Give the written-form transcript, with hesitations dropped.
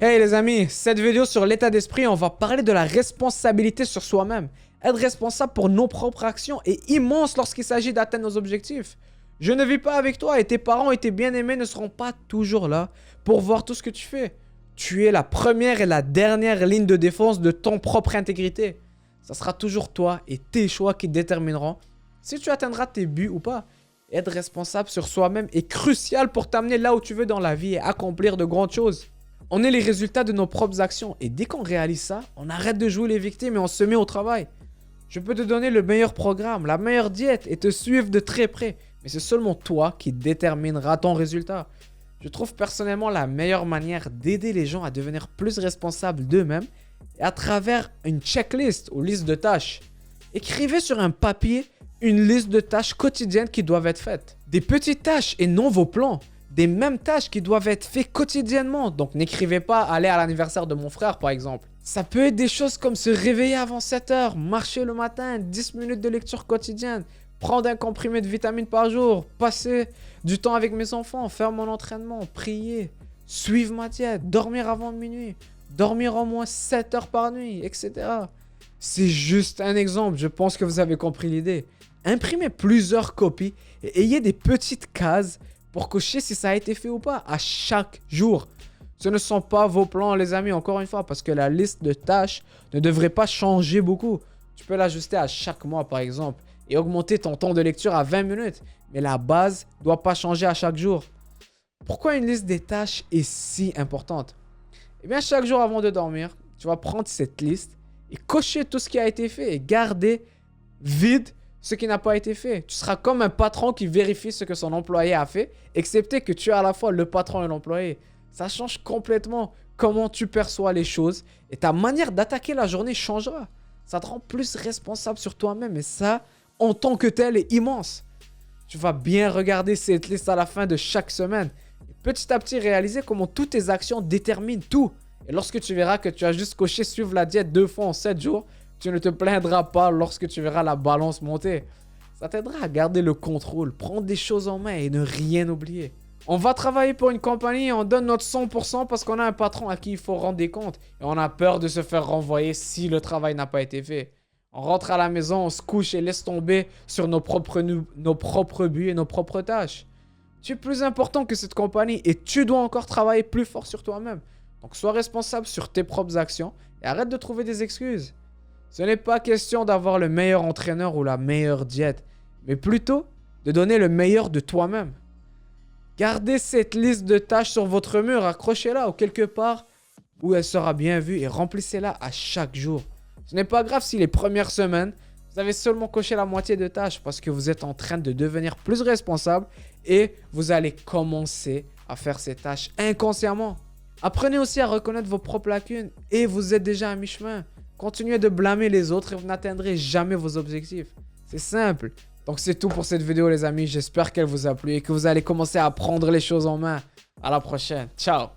Hey les amis, cette vidéo sur l'état d'esprit, on va parler de la responsabilité sur soi-même. Être responsable pour nos propres actions est immense lorsqu'il s'agit d'atteindre nos objectifs. Je ne vis pas avec toi et tes parents et tes bien-aimés ne seront pas toujours là pour voir tout ce que tu fais. Tu es la première et la dernière ligne de défense de ton propre intégrité. Ça sera toujours toi et tes choix qui détermineront si tu atteindras tes buts ou pas. Être responsable sur soi-même est crucial pour t'amener là où tu veux dans la vie et accomplir de grandes choses. On est les résultats de nos propres actions et dès qu'on réalise ça, on arrête de jouer les victimes et on se met au travail. Je peux te donner le meilleur programme, la meilleure diète et te suivre de très près, mais c'est seulement toi qui déterminera ton résultat. Je trouve personnellement la meilleure manière d'aider les gens à devenir plus responsables d'eux-mêmes est à travers une checklist ou liste de tâches. Écrivez sur un papier une liste de tâches quotidiennes qui doivent être faites. Des petites tâches et non vos plans. Des mêmes tâches qui doivent être faites quotidiennement. Donc n'écrivez pas aller à l'anniversaire de mon frère par exemple. Ça peut être des choses comme se réveiller avant 7 heures, marcher le matin, 10 minutes de lecture quotidienne, prendre un comprimé de vitamines par jour, passer du temps avec mes enfants, faire mon entraînement, prier, suivre ma diète, dormir avant minuit, dormir au moins 7 heures par nuit, etc. C'est juste un exemple, je pense que vous avez compris l'idée. Imprimez plusieurs copies et ayez des petites cases pour cocher si ça a été fait ou pas à chaque jour. Ce ne sont pas vos plans les amis, encore une fois, parce que la liste de tâches ne devrait pas changer beaucoup. Tu peux l'ajuster à chaque mois par exemple et augmenter ton temps de lecture à 20 minutes. Mais la base ne doit pas changer à chaque jour. Pourquoi une liste des tâches est si importante? Eh bien chaque jour avant de dormir, tu vas prendre cette liste et cocher tout ce qui a été fait et garder vide ce qui n'a pas été fait. Tu seras comme un patron qui vérifie ce que son employé a fait, excepté que tu es à la fois le patron et l'employé. Ça change complètement comment tu perçois les choses et ta manière d'attaquer la journée changera. Ça te rend plus responsable sur toi-même et ça, en tant que tel, est immense. Tu vas bien regarder cette liste à la fin de chaque semaine et petit à petit réaliser comment toutes tes actions déterminent tout. Et lorsque tu verras que tu as juste coché suivre la diète 2 fois en 7 jours, tu ne te plaindras pas lorsque tu verras la balance monter. Ça t'aidera à garder le contrôle, prendre des choses en main et ne rien oublier. On va travailler pour une compagnie et on donne notre 100% parce qu'on a un patron à qui il faut rendre des comptes. Et on a peur de se faire renvoyer si le travail n'a pas été fait. On rentre à la maison, on se couche et laisse tomber sur nos propres buts et nos propres tâches. Tu es plus important que cette compagnie et tu dois encore travailler plus fort sur toi-même. Donc sois responsable sur tes propres actions et arrête de trouver des excuses. Ce n'est pas question d'avoir le meilleur entraîneur ou la meilleure diète, mais plutôt de donner le meilleur de toi-même. Gardez cette liste de tâches sur votre mur, accrochez-la ou quelque part où elle sera bien vue et remplissez-la à chaque jour. Ce n'est pas grave si les premières semaines, vous avez seulement coché la moitié de tâches parce que vous êtes en train de devenir plus responsable et vous allez commencer à faire ces tâches inconsciemment. Apprenez aussi à reconnaître vos propres lacunes et vous êtes déjà à mi-chemin. Continuez de blâmer les autres et vous n'atteindrez jamais vos objectifs. C'est simple. Donc c'est tout pour cette vidéo les amis. J'espère qu'elle vous a plu et que vous allez commencer à prendre les choses en main. À la prochaine. Ciao.